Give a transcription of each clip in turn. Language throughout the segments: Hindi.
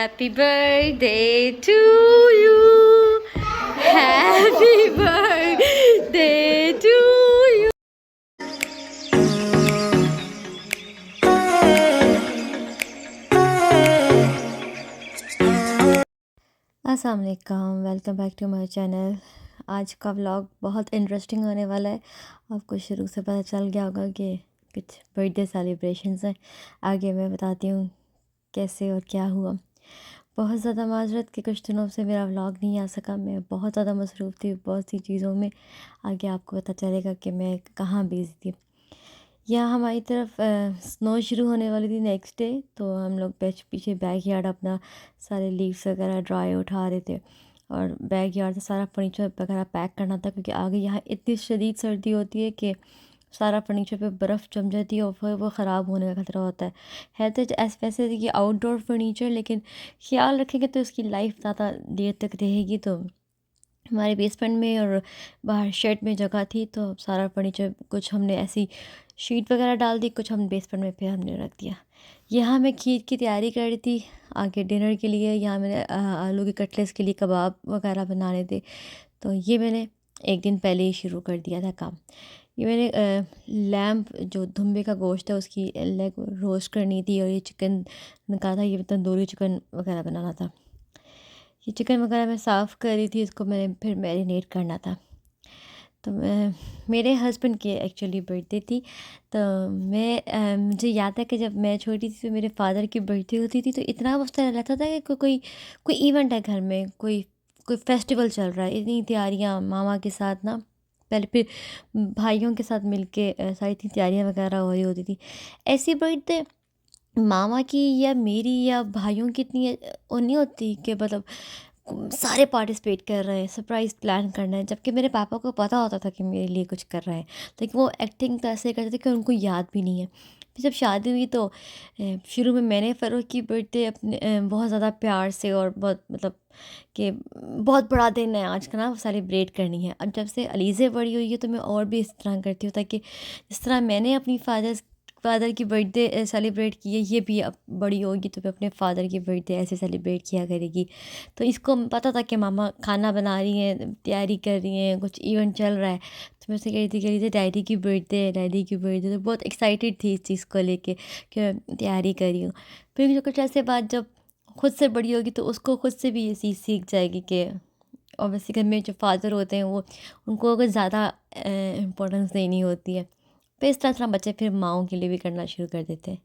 Happy birthday to you. Happy birthday to you. अस्सलाम वालेकुम, welcome back to my channel. आज का व्लॉग बहुत इंटरेस्टिंग होने वाला है। आपको शुरू से पता चल गया होगा कि कुछ बर्थडे सेलिब्रेशंस हैं। आगे मैं बताती हूँ कैसे और क्या हुआ। बहुत ज़्यादा माजरत कि कुछ दिनों से मेरा व्लॉग नहीं आ सका। मैं बहुत ज़्यादा मसरूफ़ थी बहुत सी चीज़ों में। आगे आपको पता चलेगा कि मैं कहाँ बिज़ी थी। यहाँ हमारी तरफ स्नो शुरू होने वाली थी नेक्स्ट डे, तो हम लोग पीछे बैक यार्ड अपना सारे लीव्स वगैरह ड्राई उठा रहे थे और बैक यार्ड से सारा फर्नीचर वगैरह पैक करना था, क्योंकि आगे यहाँ इतनी शदीद सर्दी होती है कि सारा फर्नीचर पे बर्फ़ जम जाती है और फिर वो ख़राब होने का खतरा होता है तो ऐसे वैसे ये आउटडोर फर्नीचर, लेकिन ख्याल रखेंगे तो इसकी लाइफ ज़्यादा देर तक रहेगी। तो हमारे बेसमेंट में और बाहर शेड में जगह थी, तो सारा फर्नीचर कुछ हमने ऐसी शीट वगैरह डाल दी, कुछ हम बेसमेंट में फिर हमने रख दिया। यहाँ मैं खीर की तैयारी कर रही थी आगे डिनर के लिए। यहाँ मैंने आलू के कटलेट्स के लिए कबाब वगैरह बनाने थे, तो ये मैंने एक दिन पहले ही शुरू कर दिया था काम। ये मैंने लैम्प जो धुम्बे का गोश्त है उसकी लेग रोस्ट करनी थी, और ये चिकन कहा था, ये तंदूरी चिकन वगैरह बनाना था। ये चिकन वगैरह मैं साफ़ कर रही थी, इसको मैंने फिर मैरिनेट करना था। तो मेरे हस्बैंड की एक्चुअली बर्थडे थी, तो मुझे याद है कि जब मैं छोटी थी तो मेरे फादर की बर्थडे होती थी, तो इतना उस तरह रहता था कि कोई कोई इवेंट है घर में, कोई कोई फेस्टिवल चल रहा है। इतनी तैयारियां मामा के साथ ना, पहले फिर भाइयों के साथ मिलके सारी इतनी तैयारियां वगैरह हो रही होती थी। ऐसी बर्थडे मामा की या मेरी या भाइयों की इतनी वो नहीं होती कि मतलब सारे पार्टिसिपेट कर रहे हैं, सरप्राइज़ प्लान करना है, जबकि मेरे पापा को पता होता था कि मेरे लिए कुछ कर रहे हैं, लेकिन वो एक्टिंग तो ऐसे करते थे कि उनको याद भी नहीं है। फिर जब शादी हुई तो शुरू में मैंने फ़ारूक की बर्थडे अपने बहुत ज़्यादा प्यार से और बहुत मतलब कि बहुत बड़ा दिन है आज का ना, सेलिब्रेट करनी है। अब जब से अलीज़े बड़ी हुई है तो मैं और भी इस तरह करती हूँ, ताकि जिस तरह मैंने अपनी फ़ादर की बर्थडे सेलिब्रेट की है, ये भी अब बड़ी होगी तो फिर अपने फ़ादर की बर्थडे ऐसे सेलिब्रेट किया करेगी। तो इसको पता था कि मामा खाना बना रही हैं, तैयारी कर रही हैं, कुछ इवेंट चल रहा है। तो मैं उससे कह रही थी डैडी की बर्थडे है, डैडी की बर्थडे। तो बहुत एक्साइटेड थी इस चीज़ को लेके कि मैं तैयारी कर रही हूँ। फिर जो कुछ ऐसे बात जब खुद से बड़ी होगी तो उसको खुद से भी ये चीज़ सीख जाएगी कि ऑब्वियसली घर में जो फादर होते हैं वो उनको अगर ज़्यादा इम्पोर्टेंस देनी होती है। तो इस तरह बच्चे फिर माँओं के लिए भी करना शुरू कर देते हैं।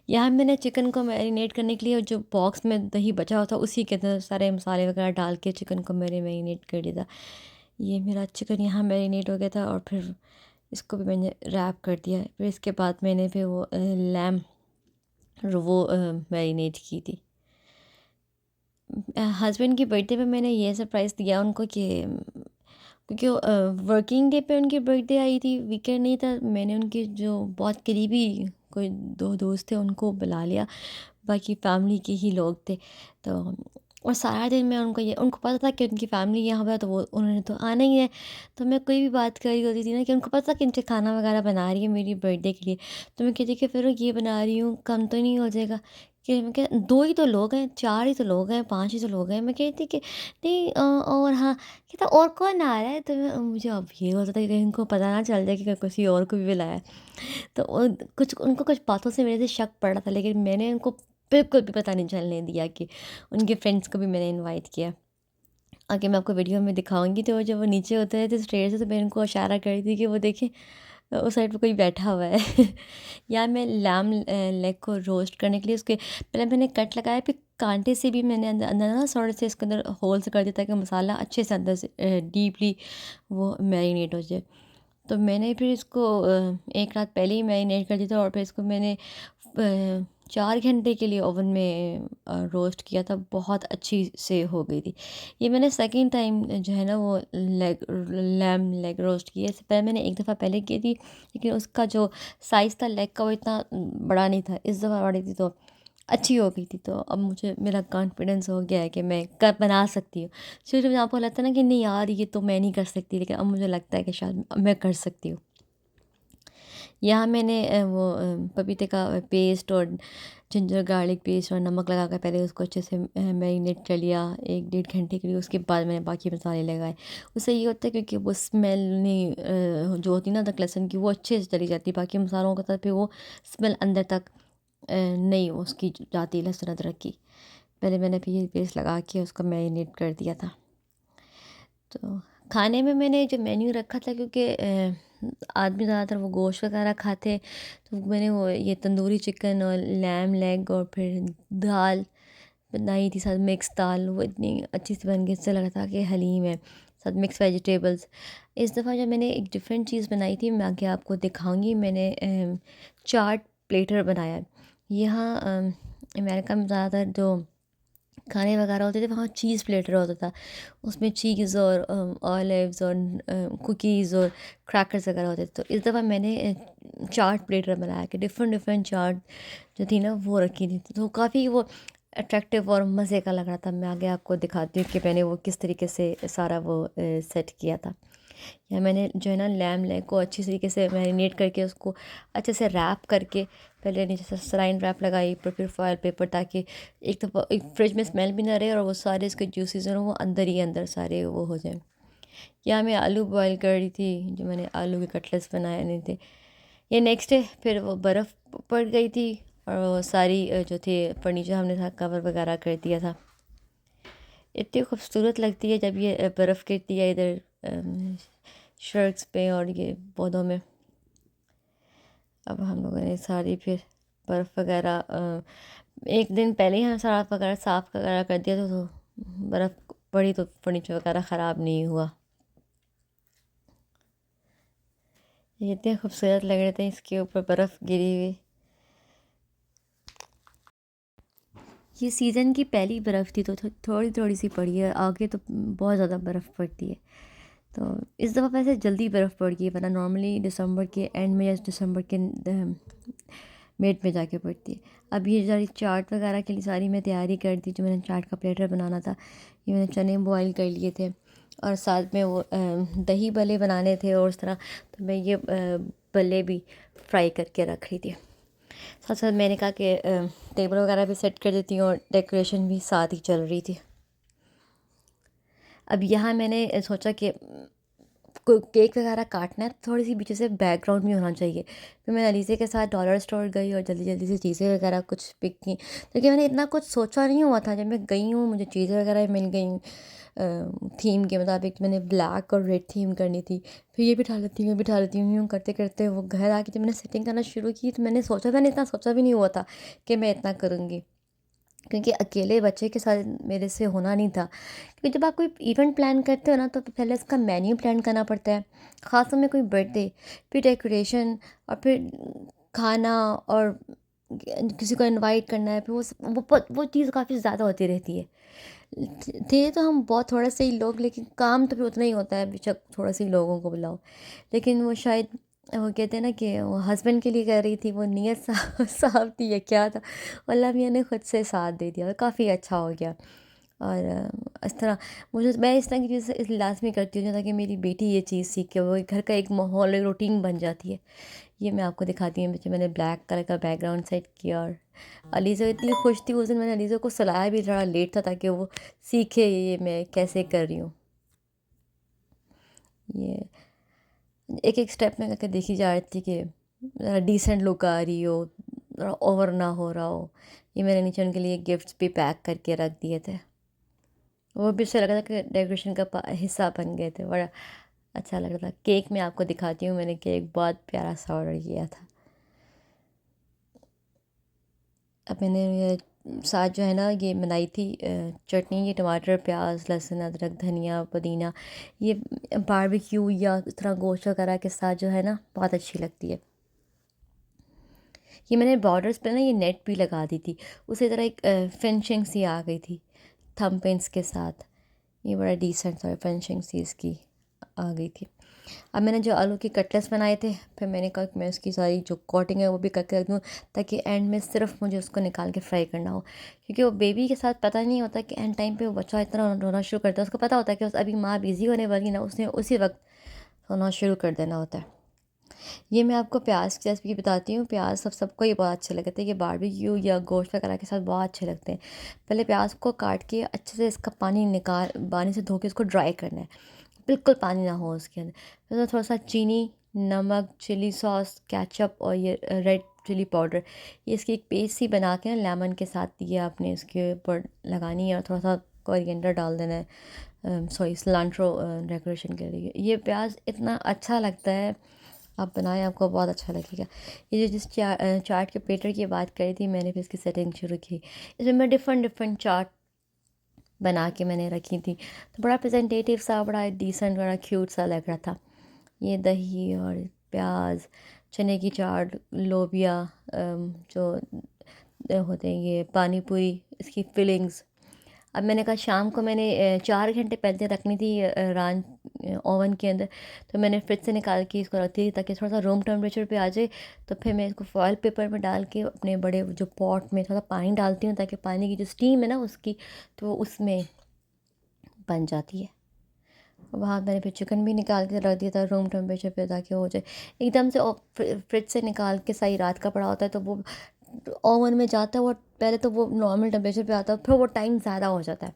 यहाँ मैंने चिकन को मैरिनेट करने के लिए जो बॉक्स में दही बचा हुआ था उसी के अंदर सारे मसाले वगैरह डाल के चिकन को मैंने मैरिनेट कर दिया था। ये मेरा चिकन यहाँ मैरिनेट हो गया था और फिर इसको भी मैंने रैप कर दिया। फिर इसके बाद मैंने फिर वो लैम वो मैरिनेट की थी। हस्बैंड की बर्थडे पे मैंने ये सरप्राइज़ दिया उनको कि क्योंकि वर्किंग डे पे उनकी बर्थडे आई थी, वीकेंड नहीं था। मैंने उनके जो बहुत करीबी कोई 2 दोस्त थे उनको बुला लिया, बाकी फैमिली के ही लोग थे। तो और सारा दिन मैं उनको ये उनको पता था कि उनकी फैमिली यहाँ पे है, तो वो उन्होंने तो आना ही है। तो मैं कोई भी बात कर रही होती थी ना कि उनको पता था कि मुझे खाना वगैरह बना रही है मेरी बर्थडे के लिए, तो मैं कहती कि फिर ये बना रही हूँ, कम तो नहीं हो जाएगा? कि मैं क्या 2 ही तो लोग हैं, 4 ही तो लोग हैं, 5 ही तो लोग हैं। मैं कहती कि नहीं और हाँ, कहता और कौन आ रहा है? तो मुझे अब ये होता था कि कहीं उनको पता ना चल जाए कि किसी और को भी बुलाया है। तो उनको कुछ बातों से मेरे से शक पड़ रहा था, लेकिन मैंने उनको बिल्कुल भी पता नहीं चलने दिया कि उनके फ्रेंड्स को भी मैंने इनवाइट किया। आगे मैं आपको वीडियो में दिखाऊँगी, तो जब वो नीचे उतरे थे स्टेयर से तो मैं उनको इशारा कर रही थी कि वो देखें उस साइड पे कोई बैठा हुआ है। या मैं लेग को रोस्ट करने के लिए उसके पहले मैंने कट लगाया, फिर कांटे से भी मैंने अंदर अंदर ना थोड़े से इसके अंदर होल्स कर दिया ताकि मसाला अच्छे से अंदर से डीपली वो मैरिनेट हो जाए। तो मैंने फिर इसको 1 रात पहले ही मैरिनेट कर दिया था और फिर इसको मैंने 4 घंटे के लिए ओवन में रोस्ट किया था, बहुत अच्छी से हो गई थी। ये मैंने सेकंड टाइम जो है ना वो लैम लेग रोस्ट की है। इससे पहले मैंने एक दफ़ा पहले की थी, लेकिन उसका जो साइज़ था लेग का वो इतना बड़ा नहीं था। इस दफ़ा बड़ी थी तो अच्छी हो गई थी। तो अब मुझे मेरा कॉन्फिडेंस हो गया है कि मैं कर बना सकती हूँ। शुरू में आपको लगता है ना कि नहीं यार ये तो मैं नहीं कर सकती, लेकिन अब मुझे लगता है कि शायद मैं कर सकती हूँ। यहाँ मैंने वो पपीते का पेस्ट और जिंजर गार्लिक पेस्ट और नमक लगा कर पहले उसको अच्छे से मैरिनेट कर लिया 1-1.5 घंटे के लिए। उसके बाद मैंने बाकी मसाले लगाए। उससे ये होता है क्योंकि वो स्मेल नहीं जो होती है ना अदरक लहसुन की, वो अच्छे से चली जाती है। बाकी मसालों के साथ फिर वो स्मेल अंदर तक नहीं उसकी जाती लहसुन अदरक की। पहले मैंने फिर ये पेस्ट लगा के उसको मैरिनेट कर दिया था। तो खाने में मैंने जो मेन्यू रखा था, क्योंकि आदमी ज़्यादातर वो गोश्त वगैरह खाते हैं, तो मैंने वो ये तंदूरी चिकन और लैम लेग और फिर दाल बनाई थी, साथ मिक्स दाल। वो इतनी अच्छी सी बन गई, इससे लग रहा था कि हलीम है, साथ मिक्स वेजिटेबल्स। इस दफ़ा जब मैंने एक डिफरेंट चीज़ बनाई थी, मैं आगे आपको दिखाऊंगी। मैंने चाट प्लेटर बनाया। यहाँ अमेरिका में ज़्यादातर जो खाने वगैरह होते थे, वहाँ चीज़ प्लेटर होता था। उसमें चीज़ और ऑलिव्स और कुकीज़ और क्रैकर्स वगैरह होते थे। तो इस दफ़ा मैंने चाट प्लेटर बनाया कि डिफ़रेंट डिफ़रेंट चाट जो थी ना वो रखी थी। तो काफ़ी वो अट्रैक्टिव और मज़े का लग रहा था। मैं आगे आपको दिखाती हूँ कि मैंने वो किस तरीके से सारा वो सेट किया था। या मैंने जो है ना लैम लेग को अच्छी तरीके से मैरिनेट करके उसको अच्छे से रैप करके पहले नीचे से सलाइन रैप लगाई, फिर फॉयल पेपर, ताकि एक तो एक फ्रिज में स्मेल भी ना रहे और वो सारे इसके जूसेस हैं वो अंदर ही अंदर सारे वो हो जाएं। या मैं आलू बॉईल कर रही थी, जो मैंने आलू के कटलेट्स बनाए नहीं थे। ये नेक्स्ट डे फिर वो बर्फ़ पड़ गई थी और वो सारी जो थे फर्नीचर हमने था कवर वगैरह कर दिया था। इतनी खूबसूरत लगती है जब ये बर्फ़ गिरती है इधर शर्ट्स पे और ये पौधों में। अब हम लोगों ने सारी फिर बर्फ़ वगैरह एक दिन पहले ही हम सारा वगैरह साफ़ वगैरह कर दिया था, तो बर्फ़ पड़ी तो फर्नीचर वगैरह ख़राब नहीं हुआ। ये इतने खूबसूरत लग रहे थे इसके ऊपर बर्फ़ गिरी हुई। ये सीज़न की पहली बर्फ़ थी, तो थोड़ी थोड़ी सी पड़ी है, आगे तो बहुत ज़्यादा बर्फ़ पड़ती है। तो इस दफ़ा वैसे जल्दी बर्फ़ पड़ गई है, वरना नॉर्मली दिसंबर के एंड में या दिसंबर के मिड में जाके पड़ती है। अब ये सारी चाट वगैरह के लिए सारी मैं तैयारी कर दी। जो मैंने चाट का प्लेटर बनाना था, ये मैंने चने बॉईल कर लिए थे और साथ में वो दही भल्ले बनाने थे और उस तरह, तो मैं ये भल्ले भी फ्राई करके रख रही थी। साथ साथ मैंने कहा कि टेबल वगैरह भी सेट कर देती हूँ और डेकोरेशन भी साथ ही चल रही थी। अब यहाँ मैंने सोचा कि कोई केक वगैरह काटना है तो थोड़ी सी पीछे से बैकग्राउंड भी होना चाहिए। फिर मैं अलीज़े के साथ डॉलर स्टोर गई और जल्दी जल्दी से चीज़ें वगैरह कुछ पिक की, क्योंकि मैंने इतना कुछ सोचा नहीं हुआ था। जब मैं गई हूँ मुझे चीज़ें वगैरह मिल गई थीम के मुताबिक। मैंने ब्लैक और रेड थीम करनी थी, फिर ये बिठा लेती हूँ ये बिठा लेती हूँ, यूँ करते करते वो घर आके जब मैंने सेटिंग करना शुरू की, तो मैंने इतना सोचा भी नहीं हुआ था कि मैं इतना करूँगी, क्योंकि अकेले बच्चे के साथ मेरे से होना नहीं था। क्योंकि जब आप कोई इवेंट प्लान करते हो ना, तो पहले उसका मेन्यू प्लान करना पड़ता है, ख़ासतौर में कोई बर्थडे, फिर डेकोरेशन और फिर खाना और किसी को इनवाइट करना है, फिर वो चीज़ काफ़ी ज़्यादा होती रहती है। थे तो हम बहुत थोड़े से ही लोग, लेकिन काम तो फिर उतना ही होता है, बेशक थोड़े से ही लोगों को बुलाओ। लेकिन वो शायद वो कहते हैं ना कि वो हस्बैंड के लिए कर रही थी, वो नीयत साफ थी या क्या था, अल्लाह मियाँ ने खुद से साथ दे दिया और काफ़ी अच्छा हो गया। और इस तरह मैं इस तरह की चीज़ लाजमी करती हूँ ताकि मेरी बेटी ये चीज़ सीख के वो घर का एक माहौल एक रूटीन बन जाती है। ये मैं आपको दिखाती हूँ। बच्चे मैंने ब्लैक कलर का बैकग्राउंड सेट किया और अलीज़ा इतनी खुश थी उस दिन। मैंने अलीज़ा को सुलाया भी थोड़ा लेट था ताकि वो सीखे ये मैं कैसे कर रही हूँ। ये एक एक स्टेप में करके देखी जा रही थी कि ज़रा डिसेंट लुक आ रही हो, ज़रा ओवर ना हो रहा हो। ये मैंने नीचे उनके लिए गिफ्ट्स भी पैक करके रख दिए थे। वो भी अच्छा लग रहा था कि डेकोरेशन का हिस्सा बन गए थे। बड़ा अच्छा लग रहा था। केक मैं आपको दिखाती हूँ। मैंने केक बहुत प्यारा सा ऑर्डर किया था। अब मैंने ये साथ जो है ना ये बनाई थी चटनी, ये टमाटर प्याज लहसुन अदरक धनिया पुदीना, ये बारबेक्यू या इस तरह गोश्त वगैरह के साथ जो है ना बहुत अच्छी लगती है। ये मैंने बॉर्डर्स पे ना ये नेट भी लगा दी थी, उसी तरह एक फिनिशिंग सी आ गई थी थंब पिन्स के साथ। ये बड़ा डिसेंट सा फिनिशिंग सी इसकी आ गई थी। अब मैंने जो आलू के कटलेट्स बनाए थे, फिर मैंने कहा कि मैं उसकी सारी जो कोटिंग है वो भी करके रख दूँ, ताकि एंड में सिर्फ मुझे उसको निकाल के फ्राई करना हो। क्योंकि वो बेबी के साथ पता नहीं होता कि एंड टाइम पे वो बच्चा इतना रोना शुरू करता है। उसको पता होता है कि अभी माँ बिज़ी होने वाली ना, उसने उसी वक्त रोना शुरू कर देना होता है। ये मैं आपको प्याज की रेसिपी बताती हूँ। प्याज सबको ये बहुत अच्छे लगते हैं, ये बारबेक्यू या गोश्त वगैरह के साथ बहुत अच्छे लगते हैं। पहले प्याज को काट के अच्छे से इसका पानी से धो के इसको ड्राई करना है, बिल्कुल पानी ना हो उसके अंदर। फिर उसमें थोड़ा सा चीनी, नमक, चिली सॉस, केचप और ये रेड चिली पाउडर, ये इसकी एक पेस्ट सी बना के ना लेमन के साथ ये आपने इसके ऊपर लगानी है और थोड़ा सा कोरिएंडर डाल देना है, सॉरी सिलांट्रो डेकोरेशन के लिए। ये प्याज इतना अच्छा लगता है, आप बनाएं आपको बहुत अच्छा लगेगा। ये जो चाट के प्लेटर की बात करी थी मैंने, फिर इसकी सेटिंग शुरू की। इसमें मैं डिफरेंट डिफरेंट चाट बना के मैंने रखी थी, तो बड़ा प्रेजेंटेटिव सा, बड़ा डिसेंट, बड़ा क्यूट सा लग रहा था। ये दही और प्याज, चने की चाट, लोबिया, जो होते हैं ये पानी पूरी, इसकी फिलिंग्स। अब मैंने कहा शाम को मैंने 4 घंटे पहले रखनी थी ओवन के अंदर, तो मैंने फ्रिज से निकाल के इसको रख दी ताकि थोड़ा सा रूम टेम्परेचर पे आ जाए। तो फिर मैं इसको फॉयल पेपर में डाल के अपने बड़े जो पॉट में थोड़ा पानी डालती हूँ ताकि पानी की जो स्टीम है ना उसकी, तो उसमें बन जाती है। वहाँ मैंने फिर चिकन भी निकाल के रख दिया था रूम टेम्परेचर पे ताकि हो जाए एकदम से। फ्रिज से निकाल के सही रात का पड़ा होता है तो वो ओवन में जाता है, वो पहले तो वो नॉर्मल टेम्परेचर पे आता है, फिर वो टाइम ज़्यादा हो जाता है।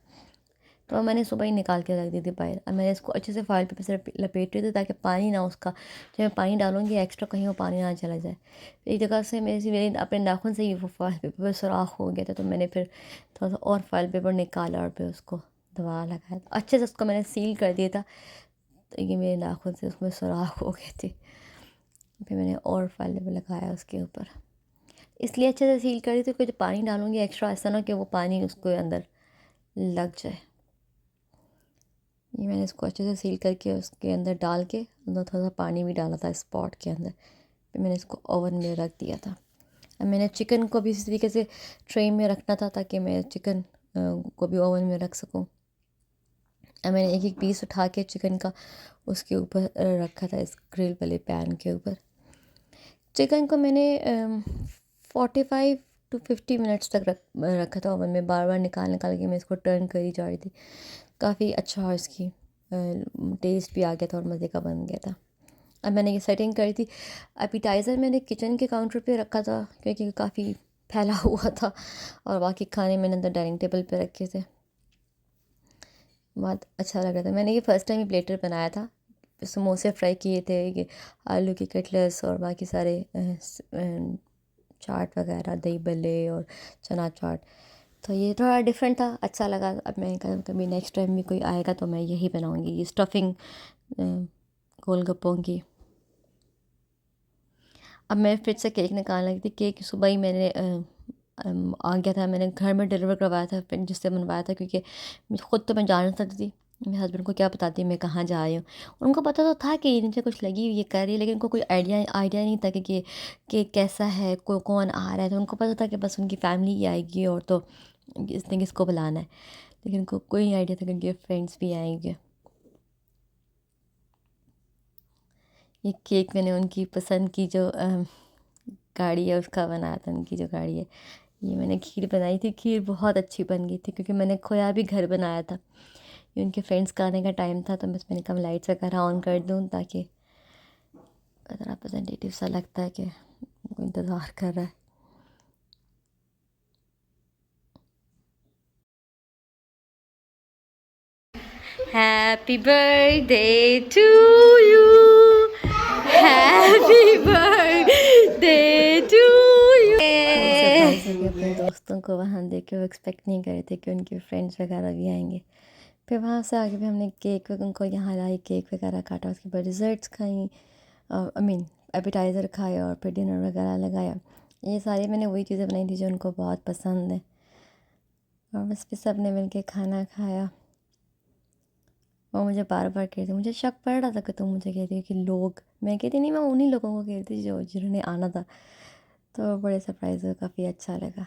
तो मैंने सुबह ही निकाल के रख दी थी बाहर। अब मैंने इसको अच्छे से फॉइल पेपर से लपेट रही थी ताकि पानी ना उसका, जब मैं पानी डालूंगी एक्स्ट्रा कहीं वो पानी ना चला जाए। एक जगह से मेरे अपने नाखून से ही वो फॉइल पेपर पर सुराख हो गया था, तो मैंने फिर थोड़ा सा और फॉइल पेपर निकाला और फिर उसको दबा लगाया, अच्छे से उसको मैंने सील कर दिया था। तो ये मेरे नाखून से उसमें सुराख हो गए थे, फिर मैंने और फॉइल पेपर लगाया उसके ऊपर, इसलिए अच्छे से सील कर दी थी कि जो पानी डालूंगी एक्स्ट्रा ऐसा ना कि वो पानी उसके अंदर लग जाए। ये मैंने इसको अच्छे से सील करके उसके अंदर डाल के अंदर थोड़ा सा पानी भी डाला था इस पॉट के अंदर, फिर मैंने इसको ओवन में रख दिया था। अब मैंने चिकन को भी इसी तरीके से ट्रे में रखना था ताकि मैं चिकन को भी ओवन में रख सकूं। अब मैंने एक एक पीस उठा के चिकन का उसके ऊपर रखा था इस ग्रिल वाले पैन के ऊपर। चिकन को मैंने 45 to 50 मिनट्स तक रखा था ओवन में, बार बार निकाल निकाल के मैं इसको टर्न करी जा रही थी। काफ़ी अच्छा और इसकी टेस्ट भी आ गया था और मज़े का बन गया था। अब मैंने ये सेटिंग करी थी। एपिटाइज़र मैंने किचन के काउंटर पे रखा था क्योंकि काफ़ी फैला हुआ था, और बाकी खाने मैंने अंदर डाइनिंग टेबल पे रखे थे। बहुत अच्छा लग रहा था। मैंने ये फ़र्स्ट टाइम ही प्लेटर बनाया था। समोसे फ्राई किए थे, ये आलू की कटलेट्स और बाकी सारे चाट वगैरह, दही बल्ले और चना चाट। तो ये थोड़ा डिफरेंट था, अच्छा लगा। अब मैं कभी नेक्स्ट टाइम भी कोई आएगा तो मैं यही बनाऊंगी, ये स्टफिंग गोलगप्पों की। अब मैं फ्रिज से केक निकाल रही थी। केक सुबह ही मैंने आ गया था, मैंने घर में डिलीवर करवाया था फिर जिससे बनवाया था, क्योंकि ख़ुद तो मैं जा नहीं सकती थी। मेरे हस्बैंड को क्या बताती मैं कहाँ जा रही हूँ। उनको पता तो था कि नीचे कुछ लगी हुई है कर रही है, लेकिन उनको कोई आइडिया नहीं था कि कैसा है, कौन आ रहा है। तो उनको पता था कि बस उनकी फैमिली ही आएगी और तो इसने किसको बुलाना है, लेकिन उनको कोई आइडिया था कि उनके फ्रेंड्स भी आएंगे। ये केक मैंने उनकी पसंद की जो गाड़ी है उसका बनाया था, उनकी जो गाड़ी है। ये मैंने खीर बनाई थी, खीर बहुत अच्छी बन गई थी क्योंकि मैंने खोया भी घर बनाया था। ये उनके फ्रेंड्स का आने का टाइम था, तो बस मैंने कहा लाइट्स वगैरह ऑन कर दूँ ताकि ज़रा प्रेजेंटेटिव सा लगता है कि उनको इंतज़ार कर रहा है। Happy birthday to you, happy birthday to you. अपने दोस्तों को वहाँ देख के वो एक्सपेक्ट नहीं कर रहे थे कि उनके फ्रेंड्स वगैरह भी आएंगे। फिर वहाँ से आगे भी हमने केक उनको यहाँ लाई, केक वगैरह काटा, उसके बाद डिज़र्ट्स खाई, आई मीन एपिटाइज़र खाए और फिर डिनर वगैरह लगाया। ये सारी मैंने वही चीज़ें बनाई थी जो उनको बहुत पसंद है, और बस फिर सब ने मिल के खाना खाया। और मुझे बार बार कहती, मुझे शक पड़ रहा था कि तुम मुझे कहती हो कि लोग, मैं कहती नहीं, मैं उन्हीं लोगों को कहती जो जिन्होंने आना था। तो बड़े सरप्राइज़ हुआ, काफ़ी अच्छा लगा।